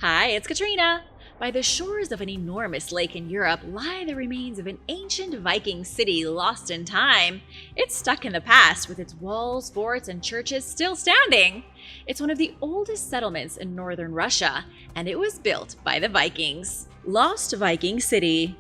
Hi, it's Katrina. By the shores of an enormous lake in Europe lie the remains of an ancient Viking city lost in time. It's stuck in the past with its walls, forts, and churches still standing. It's one of the oldest settlements in northern Russia, and it was built by the Vikings. Lost Viking City.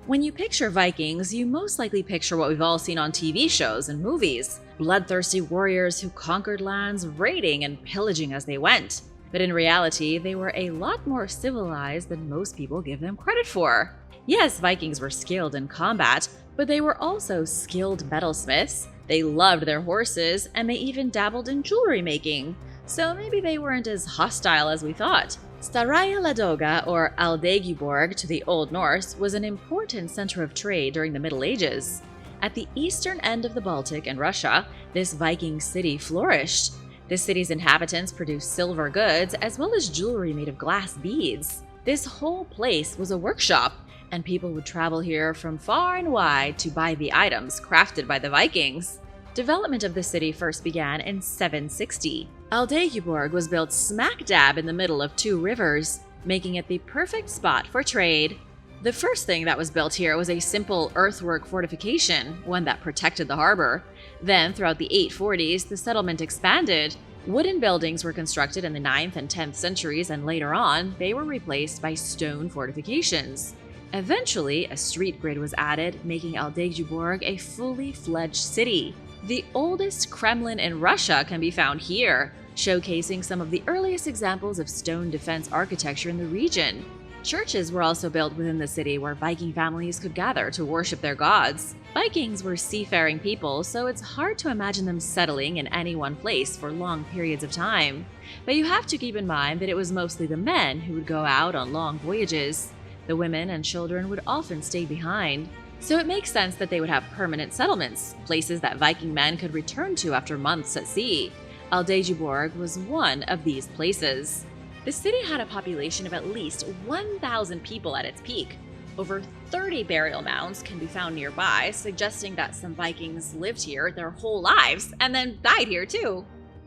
When you picture Vikings, you most likely picture what we've all seen on TV shows and movies: bloodthirsty warriors who conquered lands, raiding and pillaging as they went. But in reality, they were a lot more civilized than most people give them credit for. Yes, Vikings were skilled in combat, but they were also skilled metalsmiths. They loved their horses, and they even dabbled in jewelry making. So maybe they weren't as hostile as we thought. Staraya Ladoga, or Aldeigjuborg to the Old Norse, was an important center of trade during the Middle Ages. At the eastern end of the Baltic and Russia, this Viking city flourished. The city's inhabitants produced silver goods as well as jewelry made of glass beads. This whole place was a workshop, and people would travel here from far and wide to buy the items crafted by the Vikings. Development of the city first began in 760. Aldeigjuborg was built smack dab in the middle of two rivers, making it the perfect spot for trade. The first thing that was built here was a simple earthwork fortification, one that protected the harbor. Then, throughout the 840s, the settlement expanded. Wooden buildings were constructed in the 9th and 10th centuries, and later on, they were replaced by stone fortifications. Eventually, a street grid was added, making Aldeigjuborg a fully fledged city. The oldest Kremlin in Russia can be found here, showcasing some of the earliest examples of stone defense architecture in the region. Churches were also built within the city where Viking families could gather to worship their gods. Vikings were seafaring people, so it's hard to imagine them settling in any one place for long periods of time. But you have to keep in mind that it was mostly the men who would go out on long voyages. The women and children would often stay behind. So it makes sense that they would have permanent settlements, places that Viking men could return to after months at sea. Aldeigjuborg was one of these places. The city had a population of at least 1,000 people at its peak. Over 30 burial mounds can be found nearby, suggesting that some Vikings lived here their whole lives and then died here too.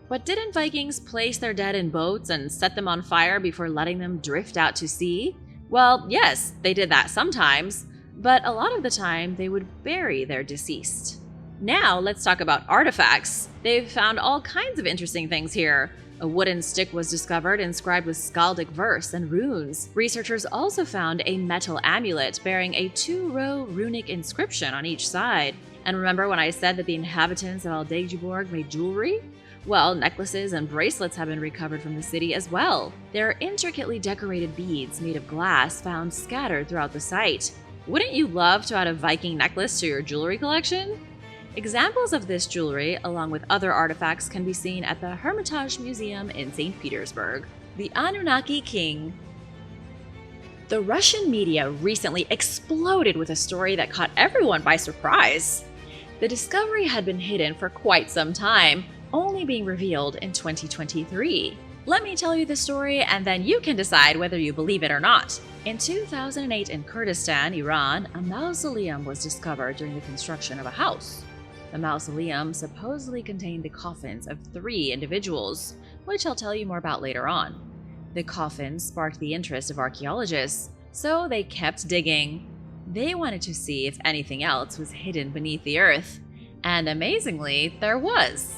But didn't Vikings place their dead in boats and set them on fire before letting them drift out to sea? Well, yes, they did that sometimes, but a lot of the time they would bury their deceased. Now let's talk about artifacts. They've found all kinds of interesting things here. A wooden stick was discovered inscribed with skaldic verse and runes. Researchers also found a metal amulet bearing a 2-row runic inscription on each side. And remember when I said that the inhabitants of Aldeigjuborg made jewelry? Well, necklaces and bracelets have been recovered from the city as well. There are intricately decorated beads made of glass found scattered throughout the site. Wouldn't you love to add a Viking necklace to your jewelry collection? Examples of this jewelry, along with other artifacts, can be seen at the Hermitage Museum in St. Petersburg. The Anunnaki King. The Russian media recently exploded with a story that caught everyone by surprise. The discovery had been hidden for quite some time, only being revealed in 2023. Let me tell you the story, and then you can decide whether you believe it or not. In 2008 in Kurdistan, Iran, a mausoleum was discovered during the construction of a house. The mausoleum supposedly contained the coffins of 3 individuals, which I'll tell you more about later on. The coffins sparked the interest of archaeologists, so they kept digging. They wanted to see if anything else was hidden beneath the earth, and amazingly, there was.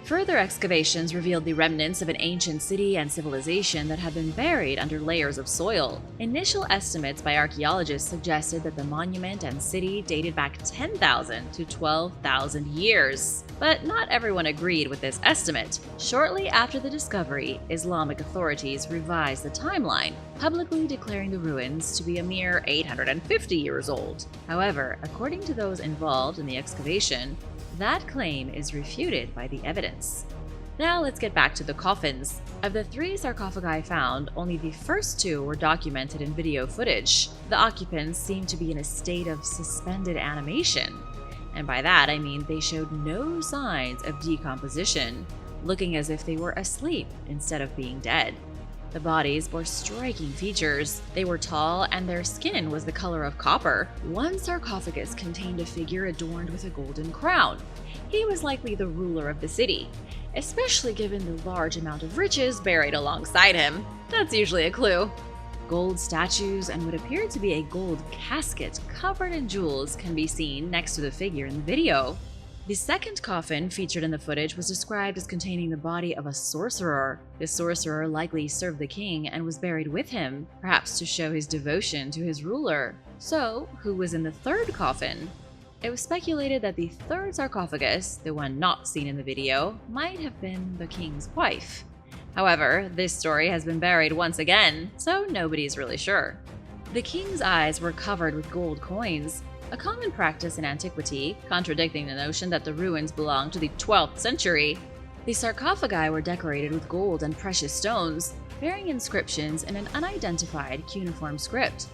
Further excavations revealed the remnants of an ancient city and civilization that had been buried under layers of soil. Initial estimates by archaeologists suggested that the monument and city dated back 10,000 to 12,000 years. But not everyone agreed with this estimate. Shortly after the discovery, Islamic authorities revised the timeline, publicly declaring the ruins to be a mere 850 years old. However, according to those involved in the excavation, that claim is refuted by the evidence. Now let's get back to the coffins. Of the 3 sarcophagi found, only the first 2 were documented in video footage. The occupants seemed to be in a state of suspended animation. And by that I mean they showed no signs of decomposition, looking as if they were asleep instead of being dead. The bodies bore striking features. They were tall and their skin was the color of copper. One sarcophagus contained a figure adorned with a golden crown. He was likely the ruler of the city, especially given the large amount of riches buried alongside him. That's usually a clue. Gold statues and what appeared to be a gold casket covered in jewels can be seen next to the figure in the video. The second coffin featured in the footage was described as containing the body of a sorcerer. The sorcerer likely served the king and was buried with him, perhaps to show his devotion to his ruler. So, who was in the third coffin? It was speculated that the third sarcophagus, the one not seen in the video, might have been the king's wife. However, this story has been buried once again, so nobody's really sure. The king's eyes were covered with gold coins, a common practice in antiquity, contradicting the notion that the ruins belonged to the 12th century. The sarcophagi were decorated with gold and precious stones, bearing inscriptions in an unidentified cuneiform script.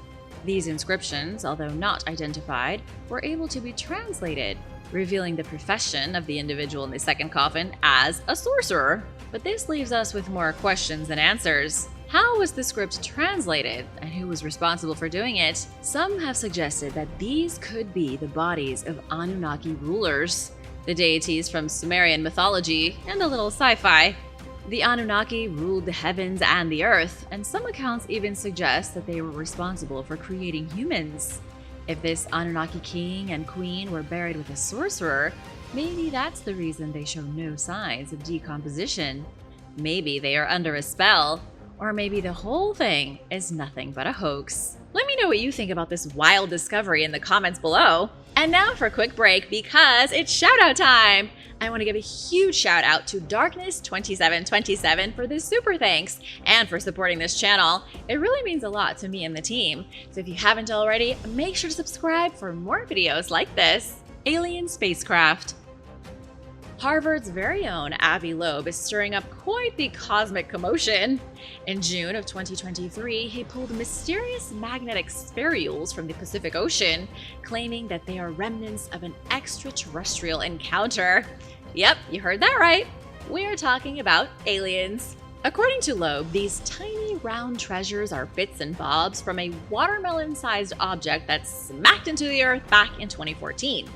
These inscriptions, although not identified, were able to be translated, revealing the profession of the individual in the second coffin as a sorcerer. But this leaves us with more questions than answers. How was the script translated, and who was responsible for doing it? Some have suggested that these could be the bodies of Anunnaki rulers, the deities from Sumerian mythology and a little sci-fi. The Anunnaki ruled the heavens and the earth, and some accounts even suggest that they were responsible for creating humans. If this Anunnaki king and queen were buried with a sorcerer, maybe that's the reason they show no signs of decomposition. Maybe they are under a spell, or maybe the whole thing is nothing but a hoax. Let me know what you think about this wild discovery in the comments below. And now for a quick break because it's shoutout time! I want to give a huge shout out to Darkness2727 for this super thanks and for supporting this channel. It really means a lot to me and the team. So if you haven't already, make sure to subscribe for more videos like this. Alien Spacecraft. Harvard's very own Avi Loeb is stirring up quite the cosmic commotion. In June of 2023, he pulled mysterious magnetic spherules from the Pacific Ocean, claiming that they are remnants of an extraterrestrial encounter. Yep, you heard that right. We're talking about aliens. According to Loeb, these tiny round treasures are bits and bobs from a watermelon-sized object that smacked into the Earth back in 2014.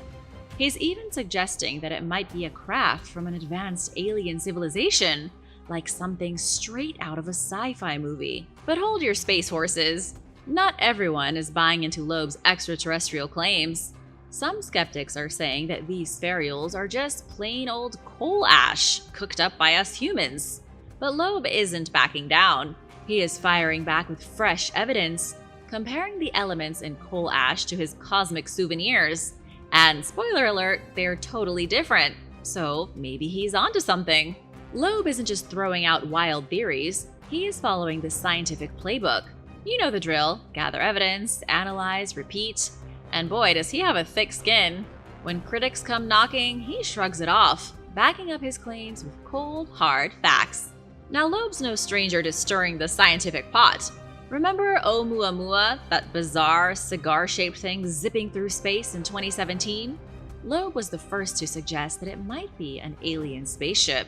He's even suggesting that it might be a craft from an advanced alien civilization, like something straight out of a sci-fi movie. But hold your space horses. Not everyone is buying into Loeb's extraterrestrial claims. Some skeptics are saying that these spherules are just plain old coal ash cooked up by us humans. But Loeb isn't backing down. He is firing back with fresh evidence, comparing the elements in coal ash to his cosmic souvenirs. And spoiler alert, they're totally different, so maybe he's onto something. Loeb isn't just throwing out wild theories, he is following the scientific playbook. You know the drill: gather evidence, analyze, repeat. And boy, does he have a thick skin. When critics come knocking, he shrugs it off, backing up his claims with cold, hard facts. Now Loeb's no stranger to stirring the scientific pot. Remember Oumuamua, that bizarre cigar-shaped thing zipping through space in 2017? Loeb was the first to suggest that it might be an alien spaceship.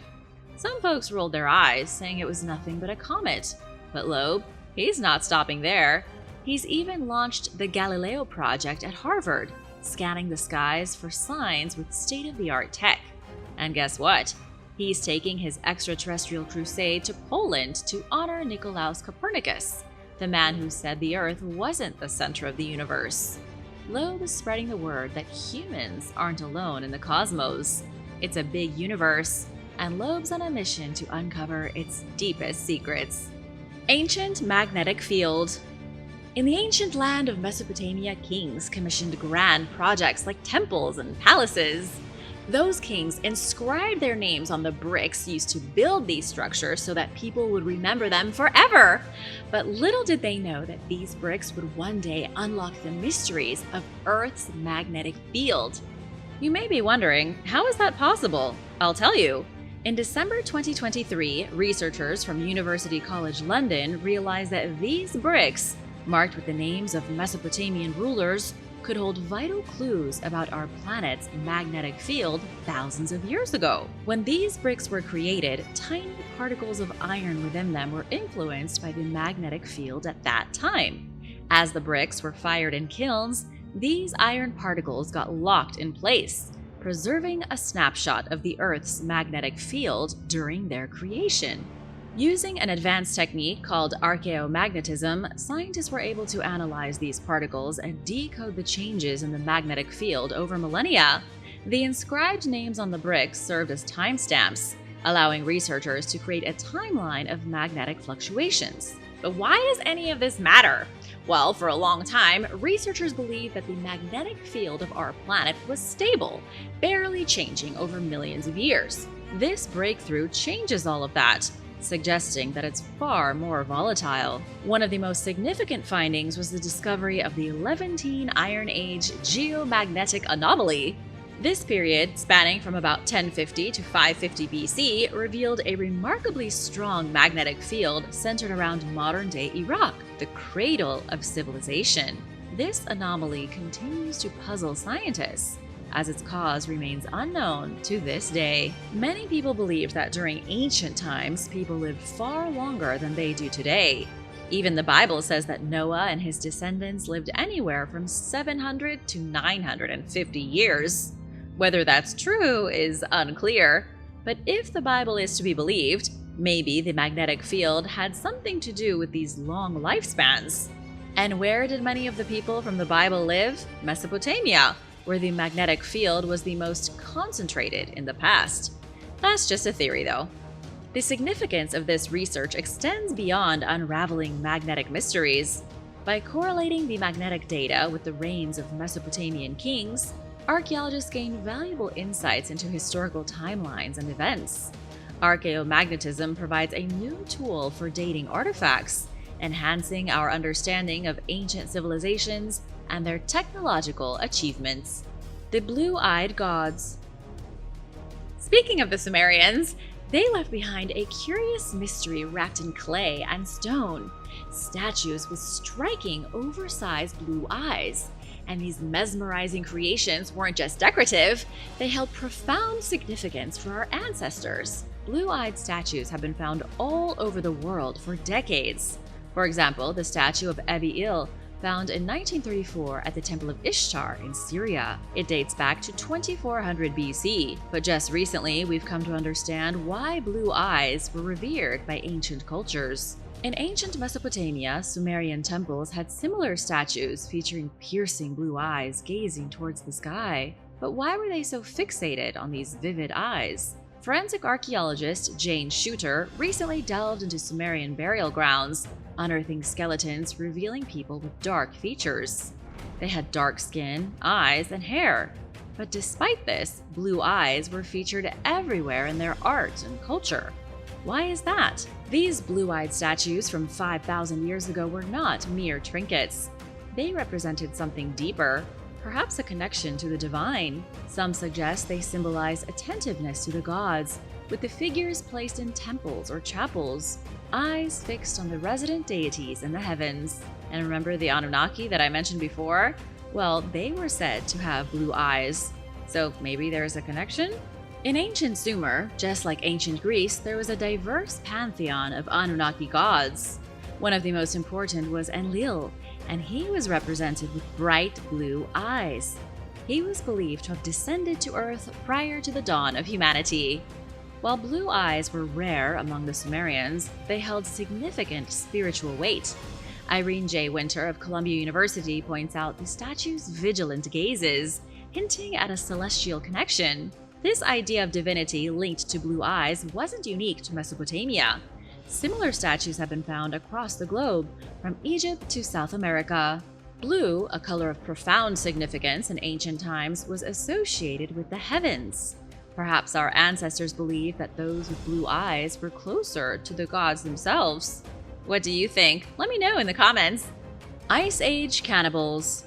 Some folks rolled their eyes, saying it was nothing but a comet. But Loeb, he's not stopping there. He's even launched the Galileo project at Harvard, scanning the skies for signs with state-of-the-art tech. And guess what? He's taking his extraterrestrial crusade to Poland to honor Nicolaus Copernicus, the man who said the Earth wasn't the center of the universe. Loeb is spreading the word that humans aren't alone in the cosmos. It's a big universe, and Loeb's on a mission to uncover its deepest secrets. Ancient magnetic field. In the ancient land of Mesopotamia, kings commissioned grand projects like temples and palaces. Those kings inscribed their names on the bricks used to build these structures so that people would remember them forever. But little did they know that these bricks would one day unlock the mysteries of Earth's magnetic field. You may be wondering, how is that possible? I'll tell you. In December 2023, researchers from University College London realized that these bricks, marked with the names of Mesopotamian rulers, could hold vital clues about our planet's magnetic field thousands of years ago. When these bricks were created, tiny particles of iron within them were influenced by the magnetic field at that time. As the bricks were fired in kilns, these iron particles got locked in place, preserving a snapshot of the Earth's magnetic field during their creation. Using an advanced technique called archaeomagnetism, scientists were able to analyze these particles and decode the changes in the magnetic field over millennia. The inscribed names on the bricks served as timestamps, allowing researchers to create a timeline of magnetic fluctuations. But why does any of this matter? Well, for a long time, researchers believed that the magnetic field of our planet was stable, barely changing over millions of years. This breakthrough changes all of that, suggesting that it's far more volatile. One of the most significant findings was the discovery of the Levantine Iron Age geomagnetic anomaly. This period, spanning from about 1050 to 550 BC, revealed a remarkably strong magnetic field centered around modern-day Iraq, the cradle of civilization. This anomaly continues to puzzle scientists, as its cause remains unknown to this day. Many people believed that during ancient times, people lived far longer than they do today. Even the Bible says that Noah and his descendants lived anywhere from 700 to 950 years. Whether that's true is unclear, but if the Bible is to be believed, maybe the magnetic field had something to do with these long lifespans. And where did many of the people from the Bible live? Mesopotamia, where the magnetic field was the most concentrated in the past. That's just a theory, though. The significance of this research extends beyond unraveling magnetic mysteries. By correlating the magnetic data with the reigns of Mesopotamian kings, archaeologists gain valuable insights into historical timelines and events. Archaeomagnetism provides a new tool for dating artifacts, enhancing our understanding of ancient civilizations and their technological achievements. The Blueeyed Gods. Speaking of the Sumerians, they left behind a curious mystery wrapped in clay and stone, statues with striking, oversized blue eyes. And these mesmerizing creations weren't just decorative, they held profound significance for our ancestors. Blue-eyed statues have been found all over the world for decades. For example, the statue of Evi-Il, found in 1934 at the Temple of Ishtar in Syria. It dates back to 2400 BC, but just recently we've come to understand why blue eyes were revered by ancient cultures. In ancient Mesopotamia, Sumerian temples had similar statues featuring piercing blue eyes gazing towards the sky. But why were they so fixated on these vivid eyes? Forensic archaeologist Jane Shooter recently delved into Sumerian burial grounds, unearthing skeletons revealing people with dark features. They had dark skin, eyes, and hair. But despite this, blue eyes were featured everywhere in their art and culture. Why is that? These blue-eyed statues from 5,000 years ago were not mere trinkets. They represented something deeper, perhaps a connection to the divine. Some suggest they symbolize attentiveness to the gods, with the figures placed in temples or chapels, eyes fixed on the resident deities in the heavens. And remember the Anunnaki that I mentioned before? Well, they were said to have blue eyes. So maybe there's a connection? In ancient Sumer, just like ancient Greece, there was a diverse pantheon of Anunnaki gods. One of the most important was Enlil, and he was represented with bright blue eyes. He was believed to have descended to Earth prior to the dawn of humanity. While blue eyes were rare among the Sumerians, they held significant spiritual weight. Irene J. Winter of Columbia University points out the statue's vigilant gazes, hinting at a celestial connection. This idea of divinity linked to blue eyes wasn't unique to Mesopotamia. Similar statues have been found across the globe, from Egypt to South America. Blue, a color of profound significance in ancient times, was associated with the heavens. Perhaps our ancestors believed that those with blue eyes were closer to the gods themselves. What do you think? Let me know in the comments. Ice Age Cannibals.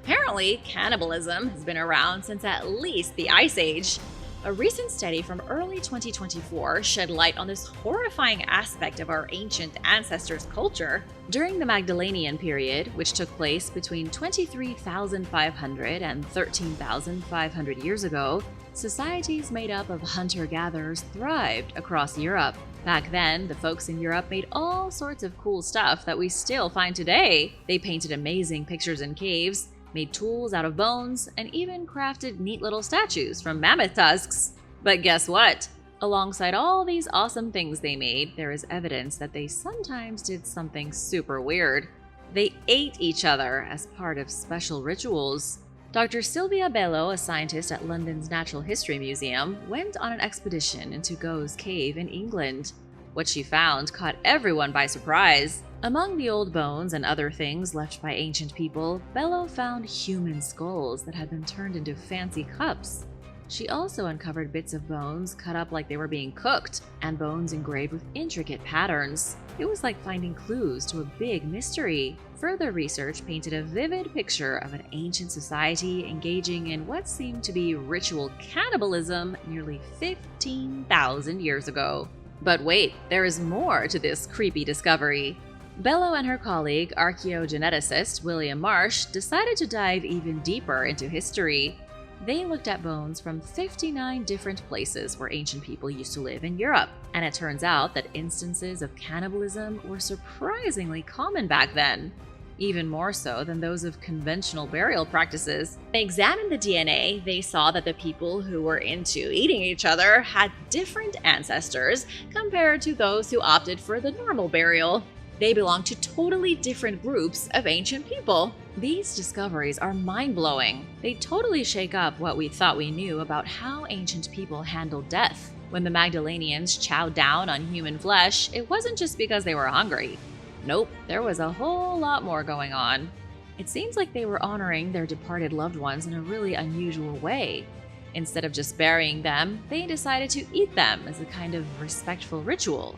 Apparently, cannibalism has been around since at least the Ice Age. A recent study from early 2024 shed light on this horrifying aspect of our ancient ancestors' culture. During the Magdalenian period, which took place between 23,500 and 13,500 years ago, societies made up of hunter-gatherers thrived across Europe. Back then, the folks in Europe made all sorts of cool stuff that we still find today. They painted amazing pictures in caves, made tools out of bones, and even crafted neat little statues from mammoth tusks. But guess what? Alongside all these awesome things they made, there is evidence that they sometimes did something super weird. They ate each other as part of special rituals. Dr. Sylvia Bello, a scientist at London's Natural History Museum, went on an expedition into Go's Cave in England. What she found caught everyone by surprise. Among the old bones and other things left by ancient people, Bello found human skulls that had been turned into fancy cups. She also uncovered bits of bones cut up like they were being cooked, and bones engraved with intricate patterns. It was like finding clues to a big mystery. Further research painted a vivid picture of an ancient society engaging in what seemed to be ritual cannibalism nearly 15,000 years ago. But wait, there is more to this creepy discovery. Bello and her colleague, archaeogeneticist William Marsh, decided to dive even deeper into history. They looked at bones from 59 different places where ancient people used to live in Europe, and it turns out that instances of cannibalism were surprisingly common back then, even more so than those of conventional burial practices. They examined the DNA, they saw that the people who were into eating each other had different ancestors compared to those who opted for the normal burial. They belong to totally different groups of ancient people. These discoveries are mind-blowing. They totally shake up what we thought we knew about how ancient people handled death. When the Magdalenians chowed down on human flesh, it wasn't just because they were hungry. Nope, there was a whole lot more going on. It seems like they were honoring their departed loved ones in a really unusual way. Instead of just burying them, they decided to eat them as a kind of respectful ritual.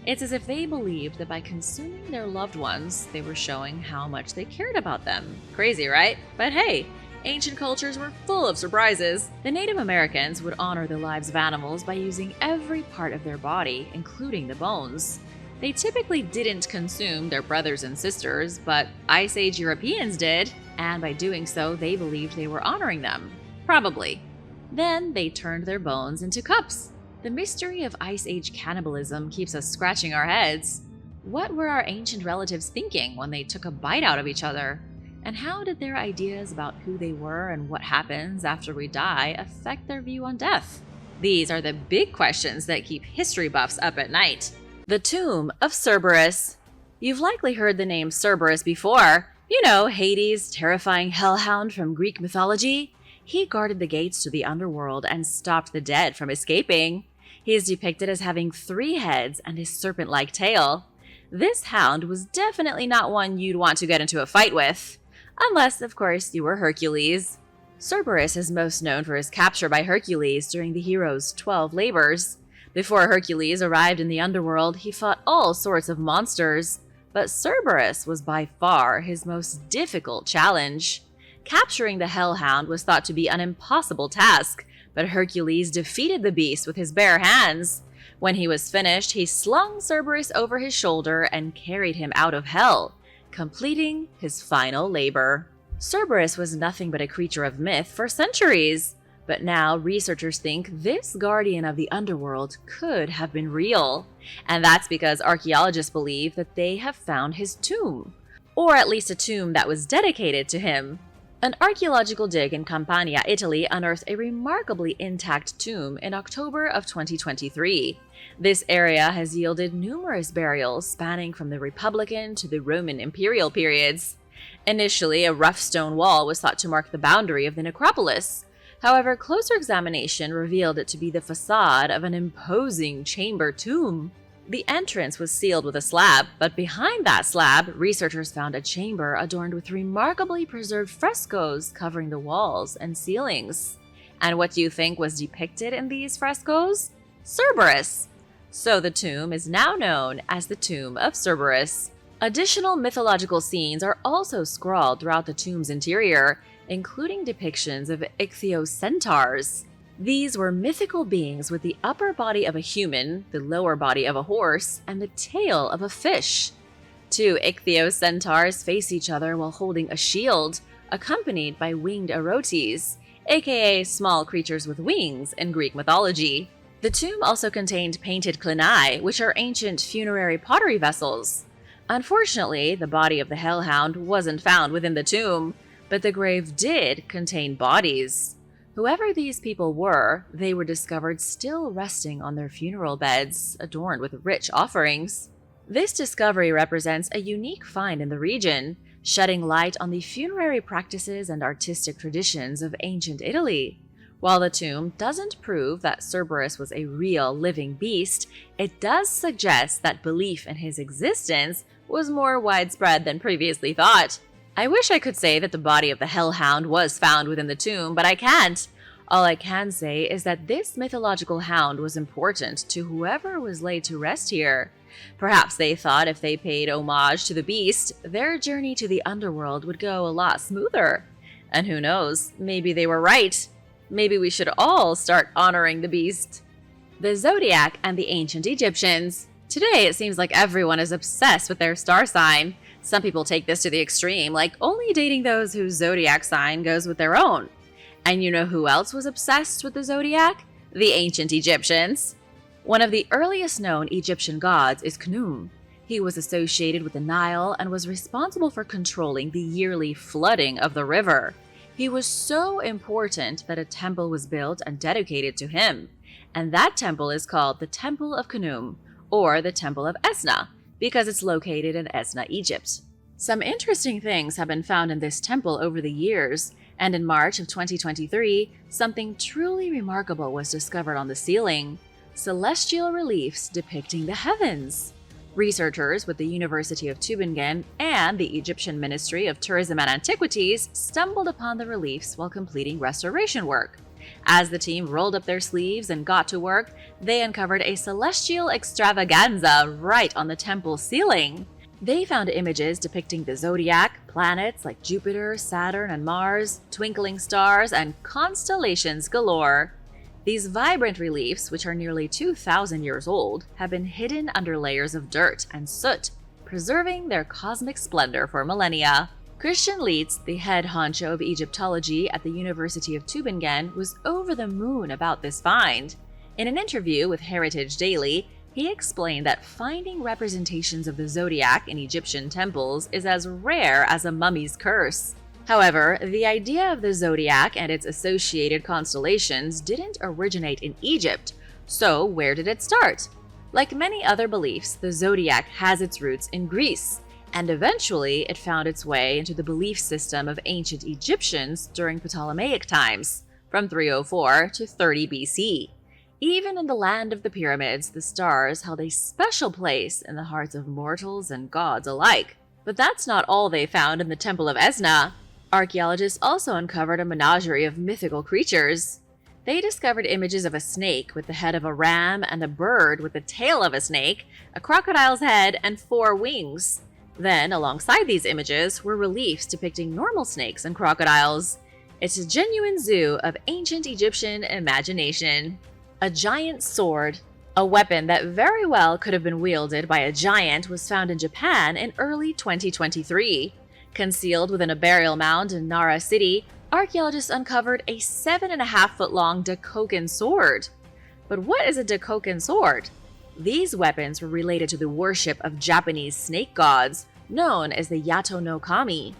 It's as if they believed that by consuming their loved ones, they were showing how much they cared about them. Crazy, right? But hey, ancient cultures were full of surprises. The Native Americans would honor the lives of animals by using every part of their body, including the bones. They typically didn't consume their brothers and sisters, but Ice Age Europeans did, and by doing so, they believed they were honoring them. Probably. Then they turned their bones into cups. The mystery of Ice Age cannibalism keeps us scratching our heads. What were our ancient relatives thinking when they took a bite out of each other? And how did their ideas about who they were and what happens after we die affect their view on death? These are the big questions that keep history buffs up at night. The Tomb of Cerberus. You've likely heard the name Cerberus before. You know, Hades' terrifying hellhound from Greek mythology. He guarded the gates to the underworld and stopped the dead from escaping. He is depicted as having 3 heads and a serpent-like tail. This hound was definitely not one you'd want to get into a fight with. Unless, of course, you were Hercules. Cerberus is most known for his capture by Hercules during the hero's 12 labors. Before Hercules arrived in the underworld, he fought all sorts of monsters, but Cerberus was by far his most difficult challenge. Capturing the hellhound was thought to be an impossible task, but Hercules defeated the beast with his bare hands. When he was finished, he slung Cerberus over his shoulder and carried him out of hell, completing his final labor. Cerberus was nothing but a creature of myth for centuries, but now researchers think this guardian of the underworld could have been real. And that's because archaeologists believe that they have found his tomb, or at least a tomb that was dedicated to him. An archaeological dig in Campania, Italy, unearthed a remarkably intact tomb in October of 2023. This area has yielded numerous burials spanning from the Republican to the Roman imperial periods. Initially, a rough stone wall was thought to mark the boundary of the necropolis. However, closer examination revealed it to be the facade of an imposing chamber tomb. The entrance was sealed with a slab, but behind that slab, researchers found a chamber adorned with remarkably preserved frescoes covering the walls and ceilings. And what do you think was depicted in these frescoes? Cerberus! So the tomb is now known as the Tomb of Cerberus. Additional mythological scenes are also scrawled throughout the tomb's interior, including depictions of ichthyocentaurs. These were mythical beings with the upper body of a human, the lower body of a horse, and the tail of a fish. 2 ichthyocentaurs face each other while holding a shield, accompanied by winged erotes, aka small creatures with wings in Greek mythology. The tomb also contained painted clinae, which are ancient funerary pottery vessels. Unfortunately, the body of the hellhound wasn't found within the tomb, but the grave did contain bodies. Whoever these people were, they were discovered still resting on their funeral beds, adorned with rich offerings. This discovery represents a unique find in the region, shedding light on the funerary practices and artistic traditions of ancient Italy. While the tomb doesn't prove that Cerberus was a real living beast, it does suggest that belief in his existence was more widespread than previously thought. I wish I could say that the body of the hellhound was found within the tomb, but I can't. All I can say is that this mythological hound was important to whoever was laid to rest here. Perhaps they thought if they paid homage to the beast, their journey to the underworld would go a lot smoother. And who knows, maybe they were right. Maybe we should all start honoring the beast. The Zodiac and the ancient Egyptians. Today, it seems like everyone is obsessed with their star sign. Some people take this to the extreme, like only dating those whose zodiac sign goes with their own. And you know who else was obsessed with the zodiac? The ancient Egyptians. One of the earliest known Egyptian gods is Khnum. He was associated with the Nile and was responsible for controlling the yearly flooding of the river. He was so important that a temple was built and dedicated to him. And that temple is called the Temple of Khnum, or the Temple of Esna, because it's located in Esna, Egypt. Some interesting things have been found in this temple over the years, and in March of 2023, something truly remarkable was discovered on the ceiling: celestial reliefs depicting the heavens. Researchers with the University of Tübingen and the Egyptian Ministry of Tourism and Antiquities stumbled upon the reliefs while completing restoration work. As the team rolled up their sleeves and got to work, they uncovered a celestial extravaganza right on the temple ceiling. They found images depicting the zodiac, planets like Jupiter, Saturn, and Mars, twinkling stars, and constellations galore. These vibrant reliefs, which are nearly 2,000 years old, have been hidden under layers of dirt and soot, preserving their cosmic splendor for millennia. Christian Leitz, the head honcho of Egyptology at the University of Tübingen, was over the moon about this find. In an interview with Heritage Daily, he explained that finding representations of the zodiac in Egyptian temples is as rare as a mummy's curse. However, the idea of the zodiac and its associated constellations didn't originate in Egypt, so where did it start? Like many other beliefs, the zodiac has its roots in Greece, and eventually it found its way into the belief system of ancient Egyptians during Ptolemaic times, from 304 to 30 BC. Even in the land of the pyramids, the stars held a special place in the hearts of mortals and gods alike. But that's not all they found in the Temple of Esna. Archaeologists also uncovered a menagerie of mythical creatures. They discovered images of a snake with the head of a ram and a bird with the tail of a snake, a crocodile's head, and 4 wings. Then, alongside these images, were reliefs depicting normal snakes and crocodiles. It's a genuine zoo of ancient Egyptian imagination. A giant sword, a weapon that very well could have been wielded by a giant, was found in Japan in early 2023. Concealed within a burial mound in Nara City, archaeologists uncovered a 7.5-foot-long Dakoken sword. But what is a Dakoken sword? These weapons were related to the worship of Japanese snake gods, known as the Yato no Kami.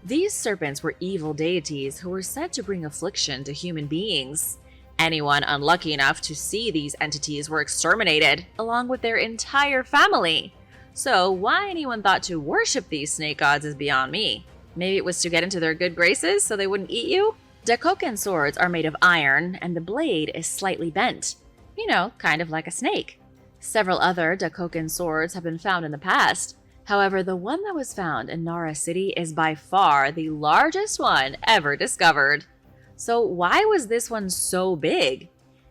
These serpents were evil deities who were said to bring affliction to human beings. Anyone unlucky enough to see these entities were exterminated, along with their entire family. So why anyone thought to worship these snake gods is beyond me. Maybe it was to get into their good graces so they wouldn't eat you? Dakoken swords are made of iron, and the blade is slightly bent. You know, kind of like a snake. Several other Dakoken swords have been found in the past. However, the one that was found in Nara City is by far the largest one ever discovered. So why was this one so big?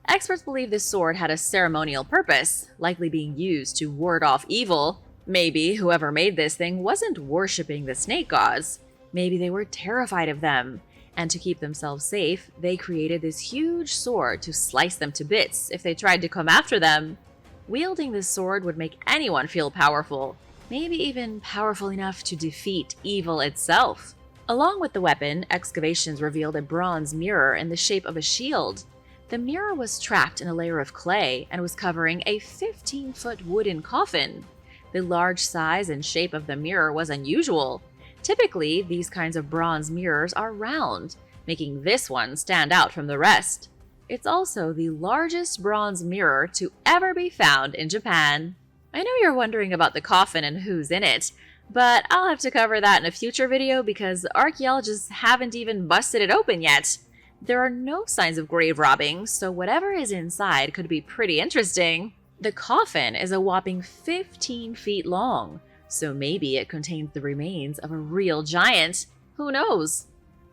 Experts believe this sword had a ceremonial purpose, likely being used to ward off evil. Maybe whoever made this thing wasn't worshipping the snake gods. Maybe they were terrified of them, and to keep themselves safe, they created this huge sword to slice them to bits if they tried to come after them. Wielding this sword would make anyone feel powerful, maybe even powerful enough to defeat evil itself. Along with the weapon, excavations revealed a bronze mirror in the shape of a shield. The mirror was trapped in a layer of clay and was covering a 15-foot wooden coffin. The large size and shape of the mirror was unusual. Typically, these kinds of bronze mirrors are round. making this one stand out from the rest. It's also the largest bronze mirror to ever be found in Japan. I know you're wondering about the coffin and who's in it, but I'll have to cover that in a future video because archaeologists haven't even busted it open yet. There are no signs of grave robbing, so whatever is inside could be pretty interesting. The coffin is a whopping 15 feet long, so maybe it contains the remains of a real giant. Who knows?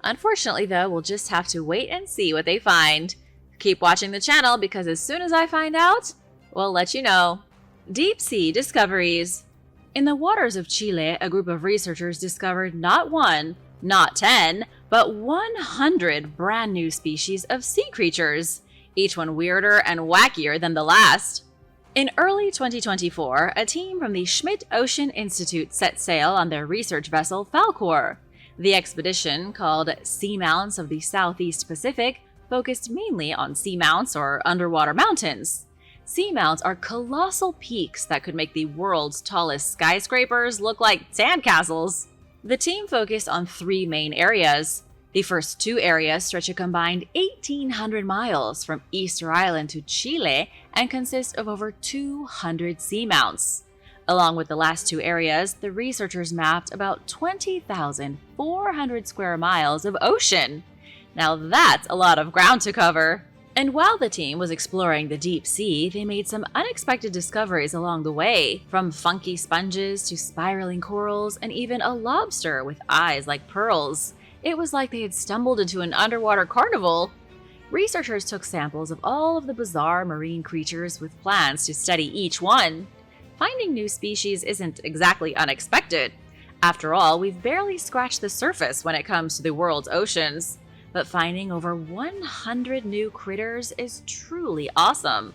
Unfortunately though, we'll just have to wait and see what they find. Keep watching the channel because as soon as I find out, we'll let you know. Deep sea discoveries. In the waters of Chile, a group of researchers discovered not 1, not 10, but 100 brand new species of sea creatures, each one weirder and wackier than the last. In early 2024, a team from the Schmidt Ocean Institute set sail on their research vessel Falkor. The expedition, called Seamounts of the Southeast Pacific, focused mainly on seamounts or underwater mountains. Seamounts are colossal peaks that could make the world's tallest skyscrapers look like sandcastles. The team focused on 3 main areas. The first 2 areas stretch a combined 1,800 miles from Easter Island to Chile and consist of over 200 seamounts. Along with the last 2 areas, the researchers mapped about 20,400 square miles of ocean. Now that's a lot of ground to cover. And while the team was exploring the deep sea, they made some unexpected discoveries along the way, from funky sponges to spiraling corals and even a lobster with eyes like pearls. It was like they had stumbled into an underwater carnival. Researchers took samples of all of the bizarre marine creatures with plans to study each one. Finding new species isn't exactly unexpected. After all, we've barely scratched the surface when it comes to the world's oceans. But finding over 100 new critters is truly awesome.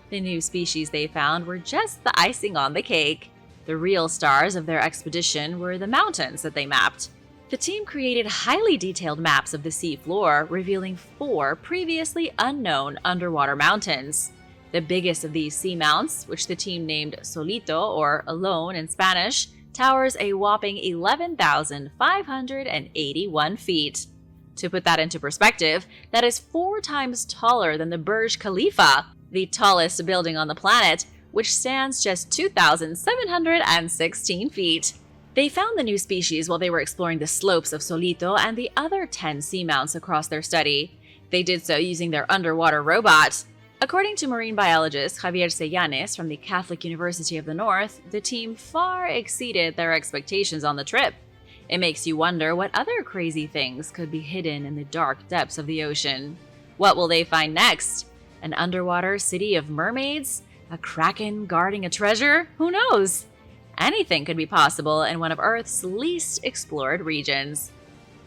The new species they found were just the icing on the cake. The real stars of their expedition were the mountains that they mapped. The team created highly detailed maps of the sea floor, revealing 4 previously unknown underwater mountains. The biggest of these seamounts, which the team named Solito or Alone in Spanish, towers a whopping 11,581 feet. To put that into perspective, that is 4 times taller than the Burj Khalifa, the tallest building on the planet, which stands just 2,716 feet. They found the new species while they were exploring the slopes of Solito and the other 10 seamounts across their study. They did so using their underwater robot. According to marine biologist Javier Sellanes from the Catholic University of the North, the team far exceeded their expectations on the trip. It makes you wonder what other crazy things could be hidden in the dark depths of the ocean. What will they find next? An underwater city of mermaids? A kraken guarding a treasure? Who knows? Anything could be possible in one of Earth's least explored regions.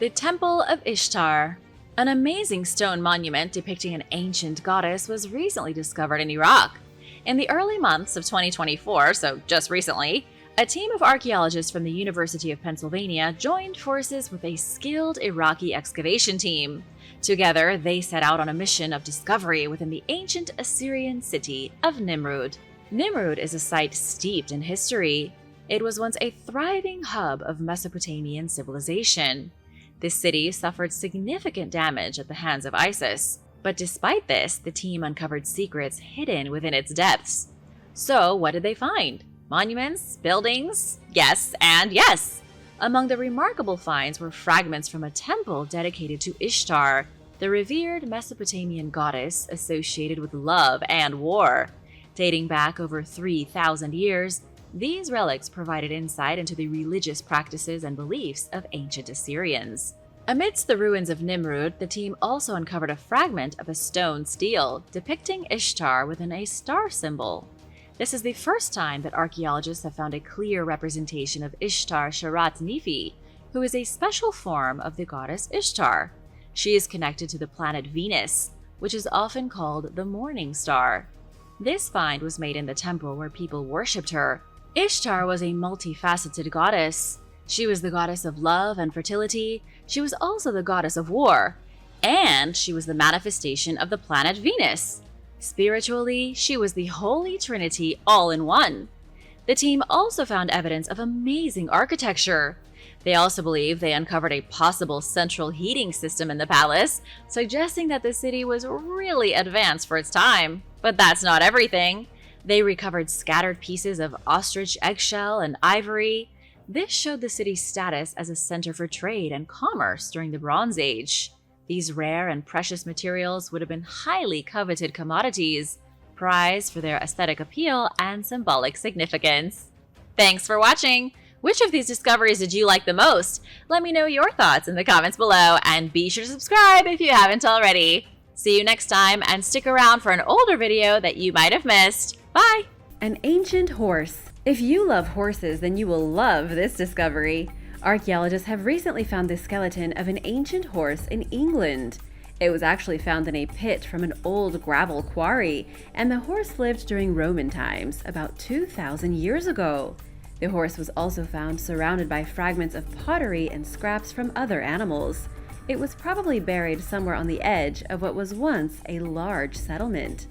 The Temple of Ishtar. An amazing stone monument depicting an ancient goddess was recently discovered in Iraq. In the early months of 2024, so just recently, a team of archaeologists from the University of Pennsylvania joined forces with a skilled Iraqi excavation team. Together, they set out on a mission of discovery within the ancient Assyrian city of Nimrud. Nimrud is a site steeped in history. It was once a thriving hub of Mesopotamian civilization. This city suffered significant damage at the hands of ISIS, but despite this, the team uncovered secrets hidden within its depths. So, what did they find? Monuments, buildings, yes, and yes. Among the remarkable finds were fragments from a temple dedicated to Ishtar, the revered Mesopotamian goddess associated with love and war. Dating back over 3,000 years, these relics provided insight into the religious practices and beliefs of ancient Assyrians. Amidst the ruins of Nimrud, the team also uncovered a fragment of a stone stele depicting Ishtar within a star symbol. This is the first time that archaeologists have found a clear representation of Ishtar Sharat Nefi, who is a special form of the goddess Ishtar. She is connected to the planet Venus, which is often called the morning star. This find was made in the temple where people worshipped her. Ishtar was a multifaceted goddess. She was the goddess of love and fertility. She was also the goddess of war. And she was the manifestation of the planet Venus. Spiritually, she was the Holy Trinity all in one. The team also found evidence of amazing architecture. They also believe they uncovered a possible central heating system in the palace, suggesting that the city was really advanced for its time. But that's not everything. They recovered scattered pieces of ostrich eggshell and ivory. This showed the city's status as a center for trade and commerce during the Bronze Age. These rare and precious materials would have been highly coveted commodities, prized for their aesthetic appeal and symbolic significance. Thanks for watching! Which of these discoveries did you like the most? Let me know your thoughts in the comments below, and be sure to subscribe if you haven't already. See you next time, and stick around for an older video that you might have missed. Bye! An ancient horse. If you love horses, then you will love this discovery. Archaeologists have recently found the skeleton of an ancient horse in England. It was actually found in a pit from an old gravel quarry, and the horse lived during Roman times, about 2,000 years ago. The horse was also found surrounded by fragments of pottery and scraps from other animals. It was probably buried somewhere on the edge of what was once a large settlement.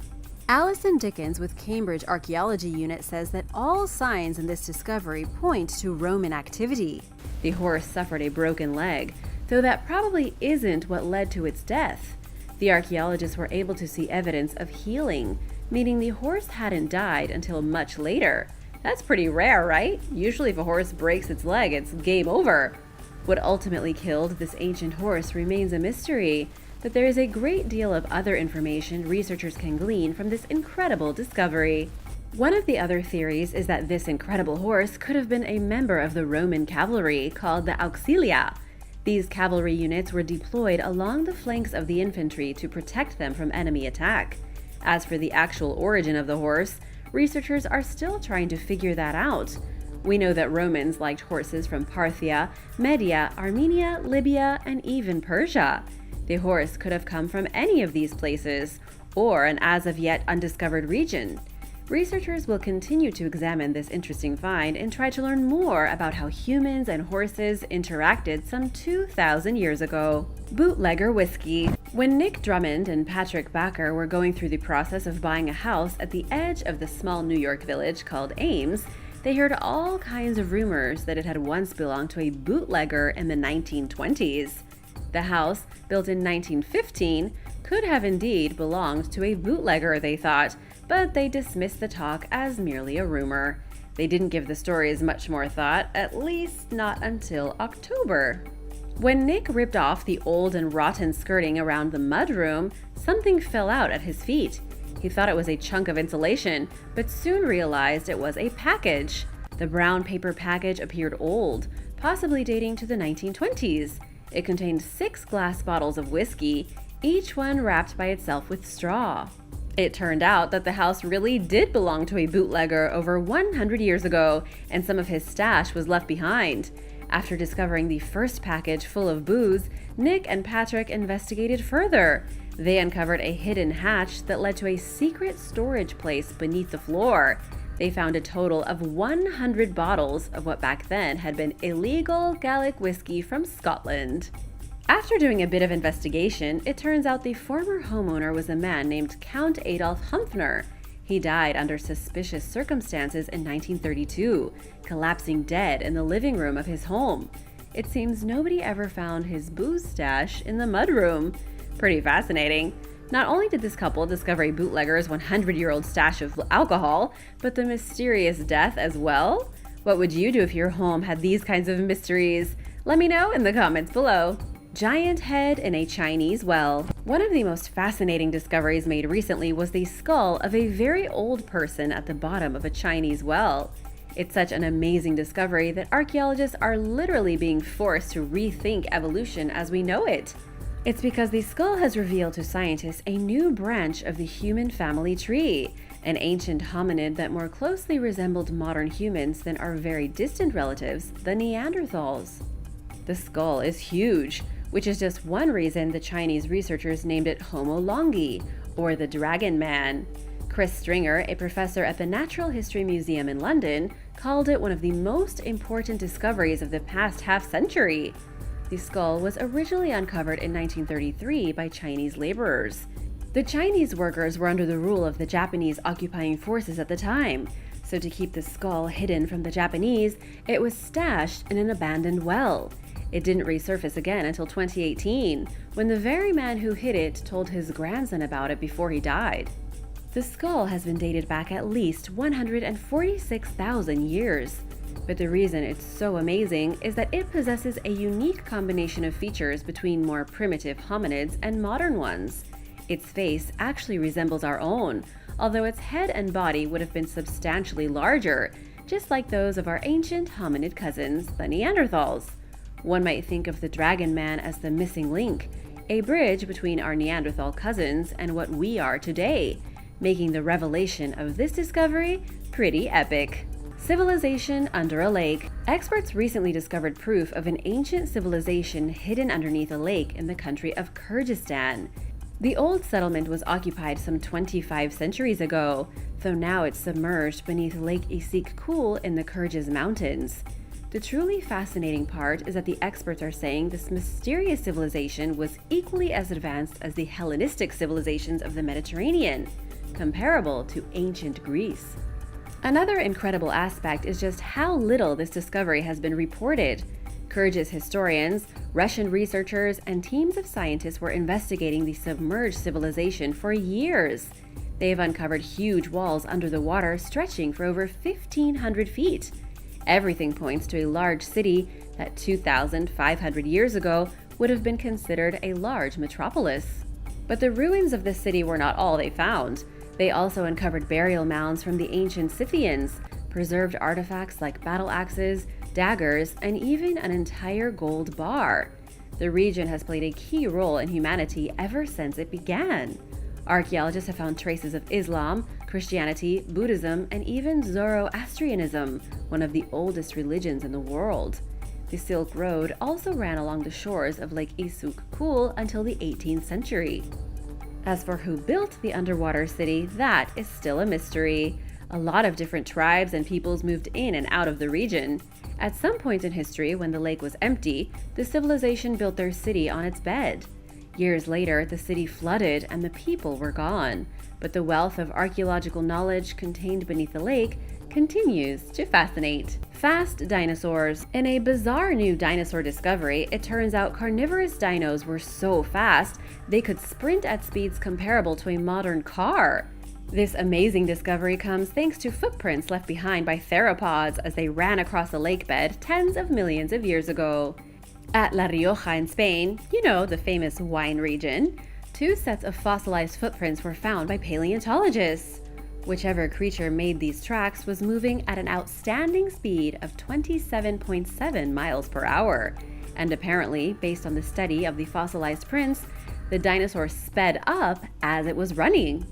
Alison Dickens with Cambridge Archaeology Unit says that all signs in this discovery point to Roman activity. The horse suffered a broken leg, though that probably isn't what led to its death. The archaeologists were able to see evidence of healing, meaning the horse hadn't died until much later. That's pretty rare, right? Usually if a horse breaks its leg, it's game over. What ultimately killed this ancient horse remains a mystery, but there is a great deal of other information researchers can glean from this incredible discovery. One of the other theories is that this incredible horse could have been a member of the Roman cavalry called the auxilia. These cavalry units were deployed along the flanks of the infantry to protect them from enemy attack. As for the actual origin of the horse, researchers are still trying to figure that out. We know that Romans liked horses from Parthia, Media, Armenia, Libya, and even Persia. The horse could have come from any of these places, or an as of yet undiscovered region. Researchers will continue to examine this interesting find and try to learn more about how humans and horses interacted some 2,000 years ago. Bootlegger whiskey. When Nick Drummond and Patrick Backer were going through the process of buying a house at the edge of the small New York village called Ames, they heard all kinds of rumors that it had once belonged to a bootlegger in the 1920s. The house, built in 1915, could have indeed belonged to a bootlegger, they thought, but they dismissed the talk as merely a rumor. They didn't give the stories much more thought, at least not until October. When Nick ripped off the old and rotten skirting around the mudroom, something fell out at his feet. He thought it was a chunk of insulation, but soon realized it was a package. The brown paper package appeared old, possibly dating to the 1920s. It contained 6 glass bottles of whiskey, each one wrapped by itself with straw. It turned out that the house really did belong to a bootlegger over 100 years ago, and some of his stash was left behind. After discovering the first package full of booze, Nick and Patrick investigated further. They uncovered a hidden hatch that led to a secret storage place beneath the floor. They found a total of 100 bottles of what back then had been illegal Gaelic whiskey from Scotland. After doing a bit of investigation, it turns out the former homeowner was a man named Count Adolf Humpfner. He died under suspicious circumstances in 1932, collapsing dead in the living room of his home. It seems nobody ever found his booze stash in the mudroom. Pretty fascinating. Not only did this couple discover a bootlegger's 100-year-old stash of alcohol, but the mysterious death as well. What would you do if your home had these kinds of mysteries? Let me know in the comments below. Giant head in a Chinese well. One of the most fascinating discoveries made recently was the skull of a very old person at the bottom of a Chinese well. It's such an amazing discovery that archaeologists are literally being forced to rethink evolution as we know it. It's because the skull has revealed to scientists a new branch of the human family tree, an ancient hominid that more closely resembled modern humans than our very distant relatives, the Neanderthals. The skull is huge, which is just one reason the Chinese researchers named it Homo longi, or the Dragon Man. Chris Stringer, a professor at the Natural History Museum in London, called it one of the most important discoveries of the past half-century. The skull was originally uncovered in 1933 by Chinese laborers. The Chinese workers were under the rule of the Japanese occupying forces at the time, So to keep the skull hidden from the Japanese, it was stashed in an abandoned well. It didn't resurface again until 2018, when the very man who hid it told his grandson about it before he died. The skull has been dated back at least 146,000 years. But the reason it's so amazing is that it possesses a unique combination of features between more primitive hominids and modern ones. Its face actually resembles our own, although its head and body would have been substantially larger, just like those of our ancient hominid cousins, the Neanderthals. One might think of the Dragon Man as the missing link, a bridge between our Neanderthal cousins and what we are today, making the revelation of this discovery pretty epic. Civilization under a lake. Experts recently discovered proof of an ancient civilization hidden underneath a lake in the country of Kyrgyzstan. The old settlement was occupied some 25 centuries ago, though now it's submerged beneath Lake Issyk-Kul in the Kyrgyz mountains. The truly fascinating part is that the experts are saying this mysterious civilization was equally as advanced as the Hellenistic civilizations of the Mediterranean, comparable to ancient Greece. Another incredible aspect is just how little this discovery has been reported. Kyrgyz historians, Russian researchers, and teams of scientists were investigating the submerged civilization for years. They've uncovered huge walls under the water stretching for over 1,500 feet. Everything points to a large city that 2,500 years ago would have been considered a large metropolis. But the ruins of the city were not all they found. They also uncovered burial mounds from the ancient Scythians, preserved artifacts like battle axes, daggers, and even an entire gold bar. The region has played a key role in humanity ever since it began. Archaeologists have found traces of Islam, Christianity, Buddhism, and even Zoroastrianism, one of the oldest religions in the world. The Silk Road also ran along the shores of Lake Issyk-Kul until the 18th century. As for who built the underwater city, that is still a mystery. A lot of different tribes and peoples moved in and out of the region. At some point in history, when the lake was empty, the civilization built their city on its bed. Years later, the city flooded and the people were gone. But the wealth of archaeological knowledge contained beneath the lake continues to fascinate. Fast dinosaurs. In a bizarre new dinosaur discovery, it turns out carnivorous dinos were so fast they could sprint at speeds comparable to a modern car. This amazing discovery comes thanks to footprints left behind by theropods as they ran across a lake bed tens of millions of years ago. At La Rioja in Spain, you know, the famous wine region, 2 sets of fossilized footprints were found by paleontologists. Whichever creature made these tracks was moving at an outstanding speed of 27.7 miles per hour. And apparently, based on the study of the fossilized prints, the dinosaur sped up as it was running.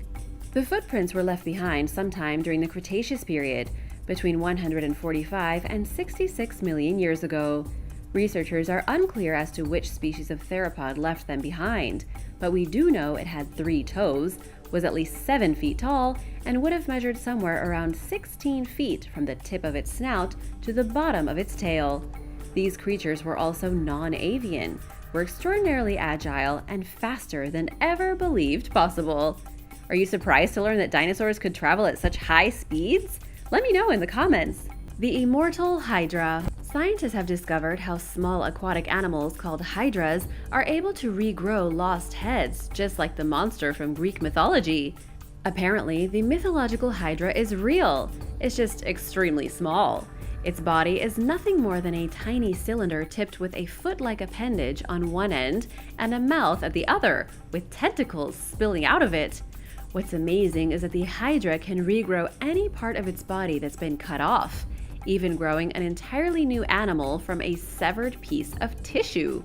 The footprints were left behind sometime during the Cretaceous period, between 145 and 66 million years ago. Researchers are unclear as to which species of theropod left them behind, but we do know it had 3 toes, was at least 7 feet tall, and would have measured somewhere around 16 feet from the tip of its snout to the bottom of its tail. These creatures were also non-avian, were extraordinarily agile, and faster than ever believed possible. Are you surprised to learn that dinosaurs could travel at such high speeds? Let me know in the comments. The immortal Hydra. Scientists have discovered how small aquatic animals called hydras are able to regrow lost heads, just like the monster from Greek mythology. Apparently, the mythological Hydra is real. It's just extremely small. Its body is nothing more than a tiny cylinder tipped with a foot-like appendage on one end and a mouth at the other, with tentacles spilling out of it. What's amazing is that the Hydra can regrow any part of its body that's been cut off, even growing an entirely new animal from a severed piece of tissue.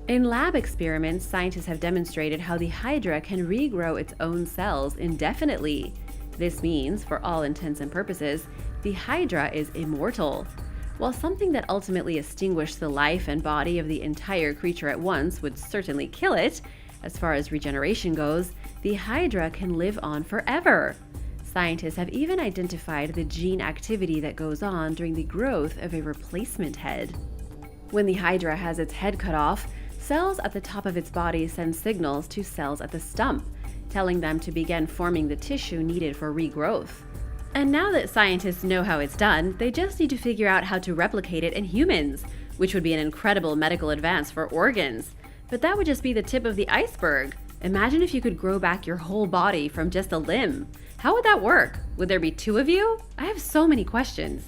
In lab experiments, scientists have demonstrated how the Hydra can regrow its own cells indefinitely. This means, for all intents and purposes, the Hydra is immortal. While something that ultimately extinguished the life and body of the entire creature at once would certainly kill it, as far as regeneration goes, the Hydra can live on forever. Scientists have even identified the gene activity that goes on during the growth of a replacement head. When the Hydra has its head cut off, cells at the top of its body send signals to cells at the stump, telling them to begin forming the tissue needed for regrowth. And now that scientists know how it's done, they just need to figure out how to replicate it in humans, which would be an incredible medical advance for organs. But that would just be the tip of the iceberg. Imagine if you could grow back your whole body from just a limb. How would that work? Would there be 2 of you? I have so many questions.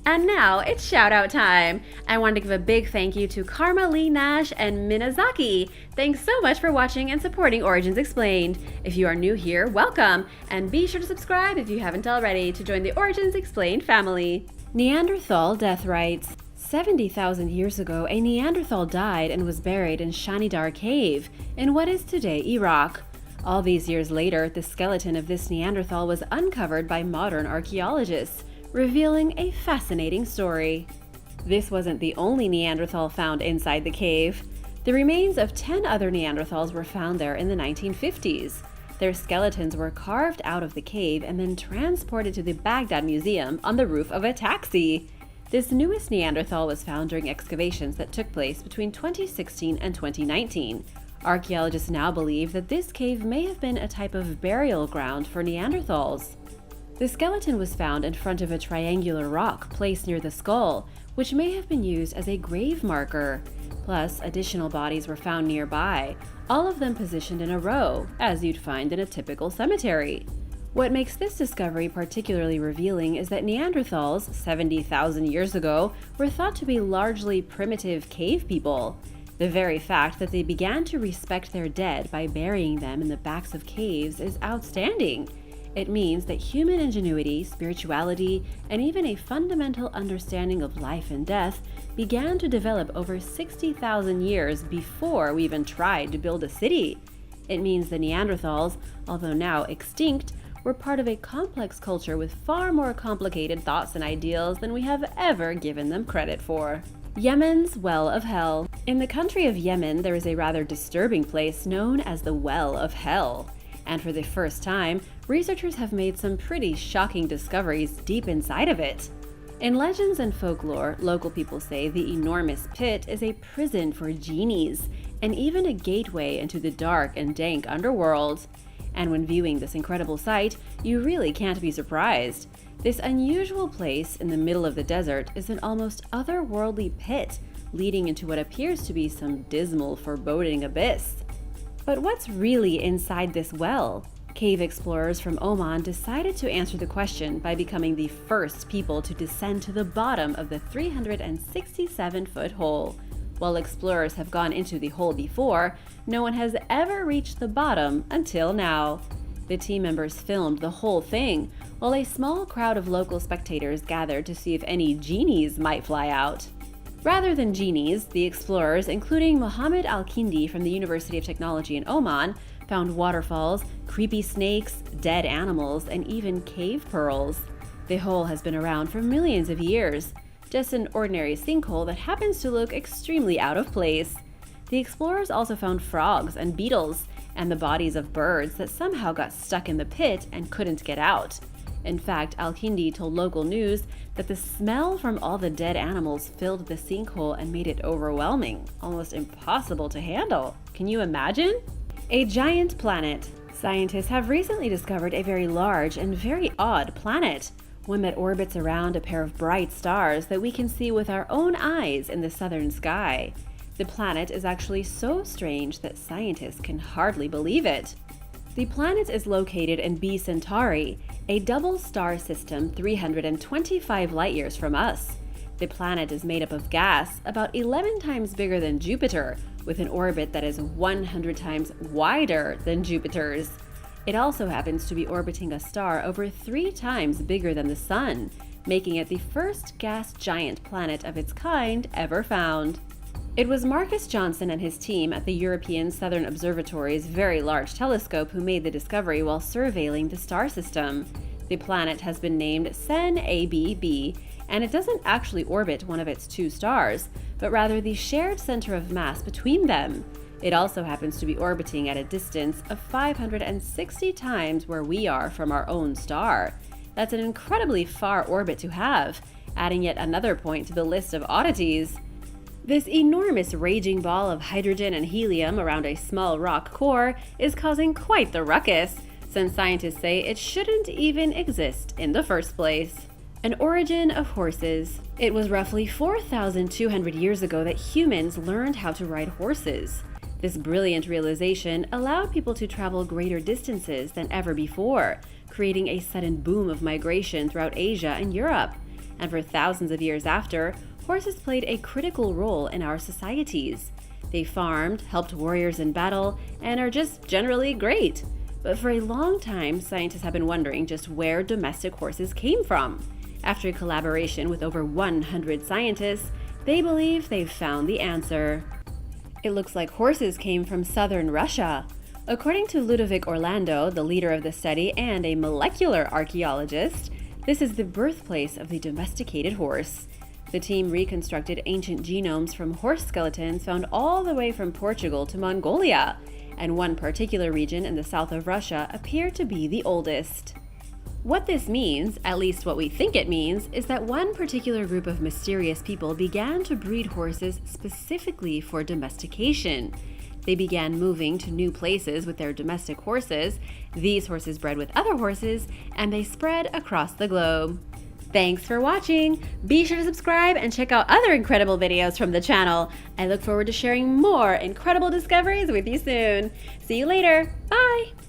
And now it's shout out time. I want to give a big thank you to Karma Lee Nash and Minazaki. Thanks so much for watching and supporting Origins Explained. If you are new here, welcome, and be sure to subscribe if you haven't already to join the Origins Explained family. Neanderthal death rites. 70,000 years ago, a Neanderthal died and was buried in Shanidar Cave in what is today Iraq. All these years later, the skeleton of this Neanderthal was uncovered by modern archaeologists, revealing a fascinating story. This wasn't the only Neanderthal found inside the cave. The remains of 10 other Neanderthals were found there in the 1950s. Their skeletons were carved out of the cave and then transported to the Baghdad Museum on the roof of a taxi. This newest Neanderthal was found during excavations that took place between 2016 and 2019. Archaeologists now believe that this cave may have been a type of burial ground for Neanderthals. The skeleton was found in front of a triangular rock placed near the skull, which may have been used as a grave marker. Plus, additional bodies were found nearby, all of them positioned in a row, as you'd find in a typical cemetery. What makes this discovery particularly revealing is that Neanderthals, 70,000 years ago, were thought to be largely primitive cave people. The very fact that they began to respect their dead by burying them in the backs of caves is outstanding. It means that human ingenuity, spirituality, and even a fundamental understanding of life and death began to develop over 60,000 years before we even tried to build a city. It means the Neanderthals, although now extinct, were part of a complex culture with far more complicated thoughts and ideals than we have ever given them credit for. Yemen's Well of Hell. In the country of Yemen, there is a rather disturbing place known as the Well of Hell. And for the first time, researchers have made some pretty shocking discoveries deep inside of it. In legends and folklore, local people say the enormous pit is a prison for genies, and even a gateway into the dark and dank underworld. And when viewing this incredible sight, you really can't be surprised. This unusual place in the middle of the desert is an almost otherworldly pit, leading into what appears to be some dismal, foreboding abyss. But what's really inside this well? Cave explorers from Oman decided to answer the question by becoming the first people to descend to the bottom of the 367-foot hole. While explorers have gone into the hole before, no one has ever reached the bottom until now. The team members filmed the whole thing, while a small crowd of local spectators gathered to see if any genies might fly out. Rather than genies, the explorers, including Mohammed Al-Kindi from the University of Technology in Oman, found waterfalls, creepy snakes, dead animals, and even cave pearls. The hole has been around for millions of years, just an ordinary sinkhole that happens to look extremely out of place. The explorers also found frogs and beetles, and the bodies of birds that somehow got stuck in the pit and couldn't get out. In fact, Al-Kindi told local news that the smell from all the dead animals filled the sinkhole and made it overwhelming, almost impossible to handle. Can you imagine? A giant planet. Scientists have recently discovered a very large and very odd planet, one that orbits around a pair of bright stars that we can see with our own eyes in the southern sky. The planet is actually so strange that scientists can hardly believe it. The planet is located in B Centauri, a double star system 325 light-years from us. The planet is made up of gas about 11 times bigger than Jupiter, with an orbit that is 100 times wider than Jupiter's. It also happens to be orbiting a star over 3 times bigger than the Sun, making it the first gas giant planet of its kind ever found. It was Marcus Johnson and his team at the European Southern Observatory's Very Large Telescope who made the discovery while surveilling the star system. The planet has been named Sen ABB, and it doesn't actually orbit one of its 2 stars, but rather the shared center of mass between them. It also happens to be orbiting at a distance of 560 times where we are from our own star. That's an incredibly far orbit to have, adding yet another point to the list of oddities. This enormous raging ball of hydrogen and helium around a small rock core is causing quite the ruckus. since scientists say it shouldn't even exist in the first place. An origin of horses. It was roughly 4,200 years ago that humans learned how to ride horses. This brilliant realization allowed people to travel greater distances than ever before, creating a sudden boom of migration throughout Asia and Europe. And for thousands of years after, horses played a critical role in our societies. They farmed, helped warriors in battle, and are just generally great. But for a long time, scientists have been wondering just where domestic horses came from. After a collaboration with over 100 scientists, they believe they've found the answer. It looks like horses came from southern Russia. According to Ludovic Orlando, the leader of the study and a molecular archaeologist, this is the birthplace of the domesticated horse. The team reconstructed ancient genomes from horse skeletons found all the way from Portugal to Mongolia, and one particular region in the south of Russia appeared to be the oldest. What this means, at least what we think it means, is that one particular group of mysterious people began to breed horses specifically for domestication. They began moving to new places with their domestic horses. These horses bred with other horses, and they spread across the globe. Thanks for watching! Be sure to subscribe and check out other incredible videos from the channel. I look forward to sharing more incredible discoveries with you soon. See you later. Bye!